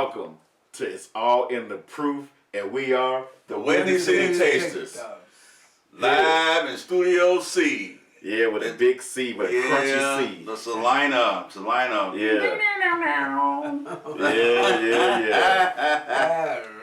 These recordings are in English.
Welcome to It's All in the Proof, and we are the Windy City Tasters. Live in Studio C. Yeah, with a big C, with a crunchy C. The Salina. Yeah. All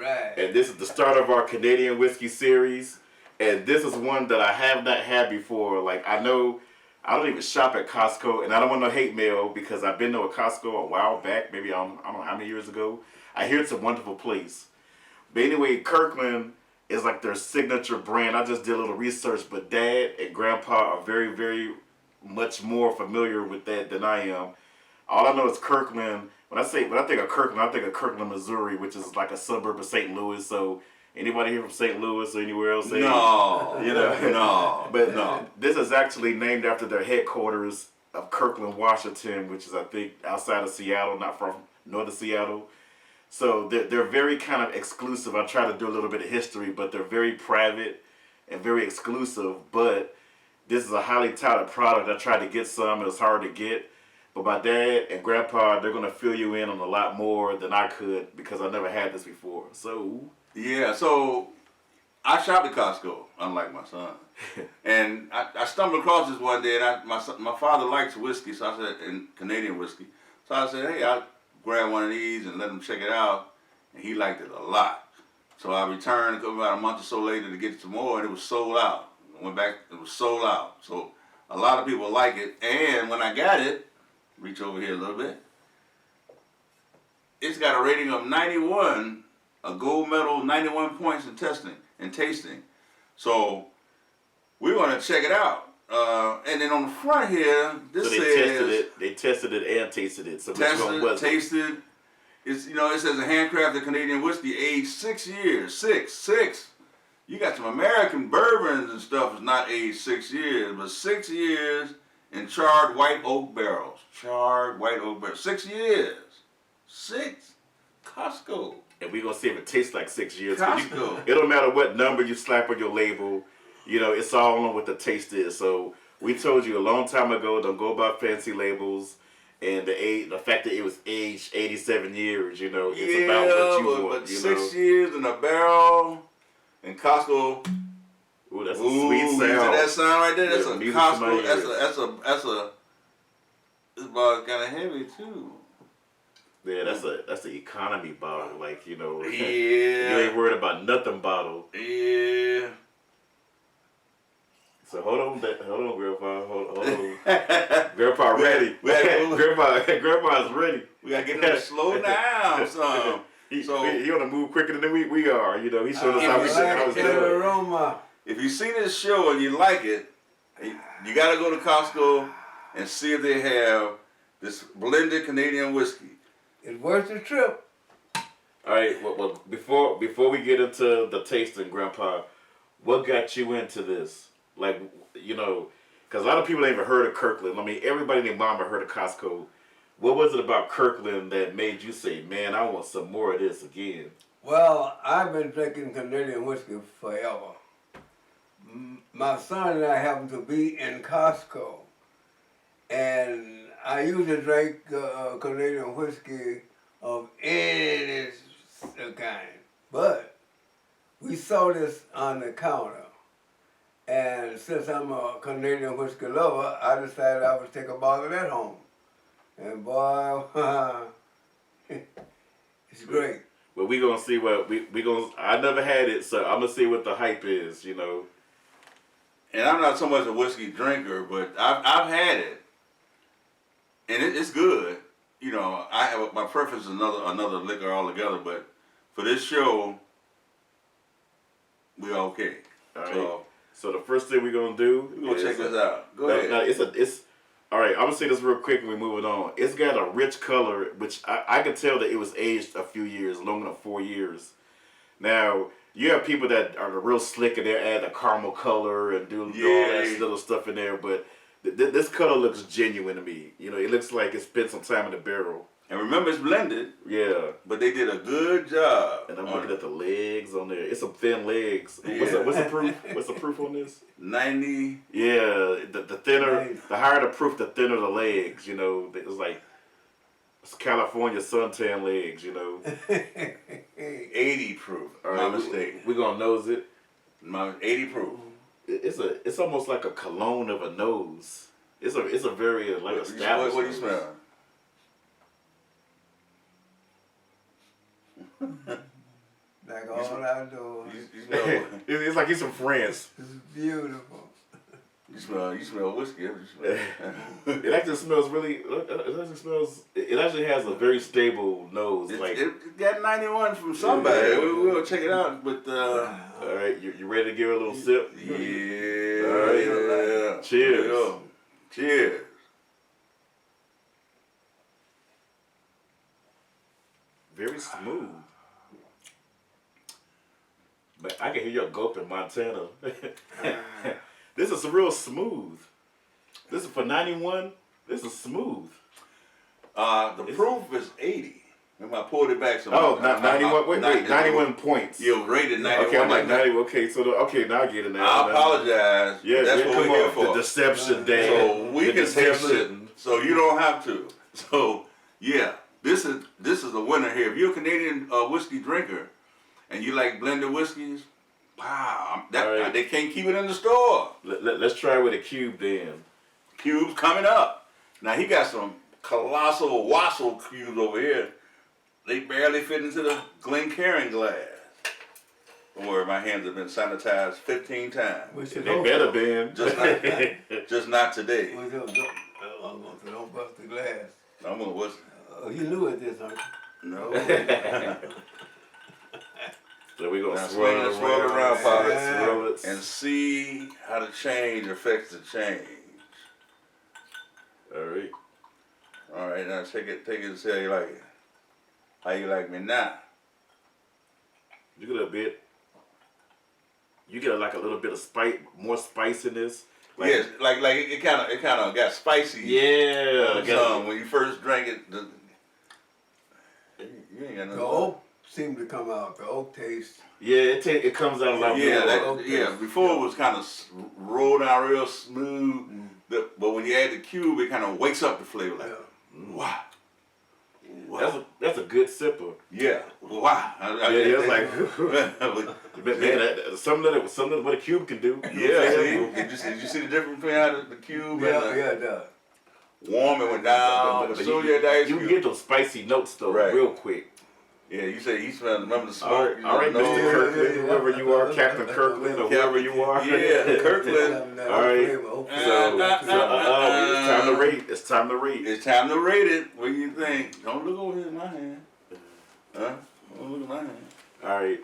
right. And this is the start of our Canadian whiskey series. And this is one that I have not had before. Like, I know I don't even shop at Costco, and I don't want no hate mail because I've been to a Costco a while back, maybe I don't know how many years ago. I hear it's a wonderful place. But anyway, Kirkland is like their signature brand. I just did a little research, but Dad and Grandpa are very, very much more familiar with that than I am. All I know is Kirkland. When I think of Kirkland, I think of Kirkland, Missouri, which is like a suburb of St. Louis. So anybody here from St. Louis or anywhere else? No, no. This is actually named after their headquarters of Kirkland, Washington, which is I think outside of Seattle, not far from north of Seattle. So they're very kind of exclusive. I try to do a little bit of history, but they're very private and very exclusive. But this is a highly touted product. I tried to get some. It was hard to get. But my dad and grandpa, they're going to fill you in on a lot more than I could because I never had this before. So so I shop at Costco, unlike my son. And I stumbled across this one day, and my father likes whiskey, so I said, and Canadian whiskey. So I said, hey, I'll grab one of these and let him check it out. And he liked it a lot. So I returned about a month or so later to get some more, and it was sold out. I went back, it was sold out. So a lot of people like it. And when I got it, reach over here a little bit, it's got a rating of 91, a gold medal, 91 points in tasting. So we want to check it out. And then on the front here, this says they tested it and tasted it. So tasted. It's it says a handcrafted Canadian whiskey, aged 6 years. Six. You got some American bourbons and stuff is not aged 6 years, but 6 years in charred white oak barrels. 6 years. 6. Costco. And we're going to see if it tastes like 6 years. Costco. It don't matter what number you slap on your label. It's all on what the taste is. So we told you a long time ago, don't go by fancy labels. And the fact that it was aged 87 years, it's about what you want. But 6 years in a barrel in Costco. Ooh, that's a sweet sound. That sound right there, that's a Costco. That's it's about kind of heavy too. Yeah, that's the economy bottle, like Yeah. You ain't worried about nothing bottle. Yeah. So hold on, Grandpa. Hold on. Grandpa ready. Grandpa's ready. We gotta get him to slow down some. He on the move quicker than we are. He showed us how we should aroma. If you see this show and you like it, you got to go to Costco and see if they have this blended Canadian whiskey. It's worth the trip. All right. Well, before we get into the tasting, Grandpa, what got you into this? Like, because a lot of people ain't even heard of Kirkland. I mean, everybody and their mama heard of Costco. What was it about Kirkland that made you say, man, I want some more of this again? Well, I've been drinking Canadian whiskey forever. My son and I happen to be in Costco, and I usually drink Canadian whiskey of any kind, but we saw this on the counter, and since I'm a Canadian whiskey lover, I decided I would take a bottle at home, and boy, it's great. But we gonna see what we gonna. I never had it, so I'm gonna see what the hype is. And I'm not so much a whiskey drinker, but I've had it, and it's good. I have my preference is another liquor altogether, but for this show, we're okay. All right. So the first thing we're gonna do, we're gonna check this out. Go ahead. No, it's all right. I'm gonna say this real quick and we move it on. It's got a rich color, which I could tell that it was aged a few years, longer than 4 years. Now, you have people that are real slick and they add a caramel color and do all that little stuff in there, but this color looks genuine to me. It looks like it spent some time in the barrel. And remember, it's blended. Yeah. But they did a good job. And I'm looking at the legs on there. It's some thin legs. Yeah. What's the proof? What's the proof on this? 90. Yeah. The thinner, the higher the proof, the thinner the legs. It's like It's California suntan legs, you know. 80 proof. All My right, mistake. We're gonna nose it. My 80 proof. It's almost like a cologne of a nose. It's a very like established. What do you smell? Like all outdoors. You smell. It's like he's from France. It's beautiful. You smell whiskey. You smell. It actually smells really. It actually has a very stable nose. It got 91 from somebody. Yeah. We'll check it out. But all right, you ready to give it a little sip? yeah. All right. Yeah. Cheers. Yeah. Cheers. Very smooth. But I can hear your gulp in Montana. This is real smooth. This is for 91. This is smooth. The proof is 80. Remember, I pulled it back some. Oh, not 91. Wait, 91 points. You rated 91. Okay, I'm like 91. Okay, so now I get it now. I apologize. Yeah, that's what come we're here on. for. The deception, Dan. So we The can taste deception. it, so you don't have to. So yeah, this is a winner here. If you're a Canadian whiskey drinker and you like blended whiskeys, wow, Right. they can't keep it in the store. Let's try with a cube then. Cubes coming up. Now he got some colossal wassail cubes over here. They barely fit into the Glencairn glass. Don't worry, my hands have been sanitized 15 times. They better been. Just not today. Don't bust the glass. I'm gonna whistle. Oh, you knew it this, aren't you? No. So we're gonna Now swirl it swirl it around, swirl Pop. swirl it. And see how the change affects the change. All right. All right, now take it and say how you like it. How you like me now? You get a bit. You get like a little bit of more spiciness. Like, Yes, like it kind of got spicy. Yeah. When you first drank it, you ain't got nothing. The oak seemed to come out. The oak taste. Yeah, it comes out a lot more. Yeah. Before it was kind of rolled out real smooth, but when you add the cube, it kind of wakes up the flavor. Like, wow. That's a good sipper. Yeah. Wow. It's like, man, something that what a cube can do. Yeah. Did you see the difference between how the cube It does. warm and went down? But you you get those spicy notes though real quick. Yeah, you say you smell. Remember the smoke? All right, Mr. Kirkland, whoever you are, Captain Kirkland, or whoever you are. Yeah, Kirkland. All right. It's time to rate. It's time to rate. It's time to rate it. What do you think? Don't look over here in my hand. Huh? Don't look at my hand. All right.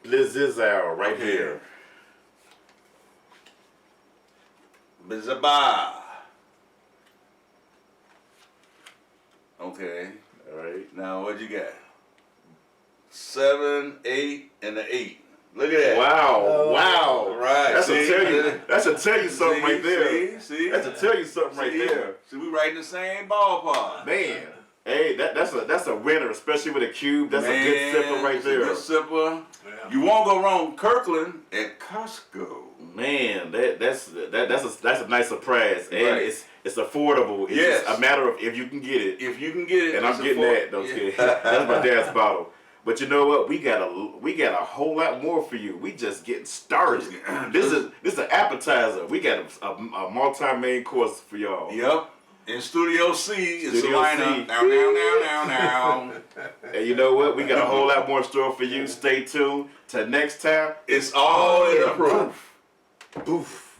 Blizzizzow right here. Bizaba. Okay. All right. Now what you got? 7, 8, and an 8. Look at that. Wow. Wow. Right. That's a tell you something right there. See? That's a tell you something right there. See, we right in the same ballpark. Man. Hey, that's a winner, especially with a cube. That's a good sipper right there. Good sipper. Yeah. You won't go wrong. Kirkland at Costco. Man, that's a nice surprise, and Right. it's affordable. It's Yes. just a matter of if you can get it. If you can get it, And I'm getting that. Don't kid. That's my dad's bottle. But you know what? We got a whole lot more for you. We just getting started. This is an appetizer. We got a multi-main course for y'all. Yep. In Studio C is the Studio lineup. C. Now. And you know what? We got a whole lot more in store for you. Stay tuned. Till next time. It's all in the proof. Boof.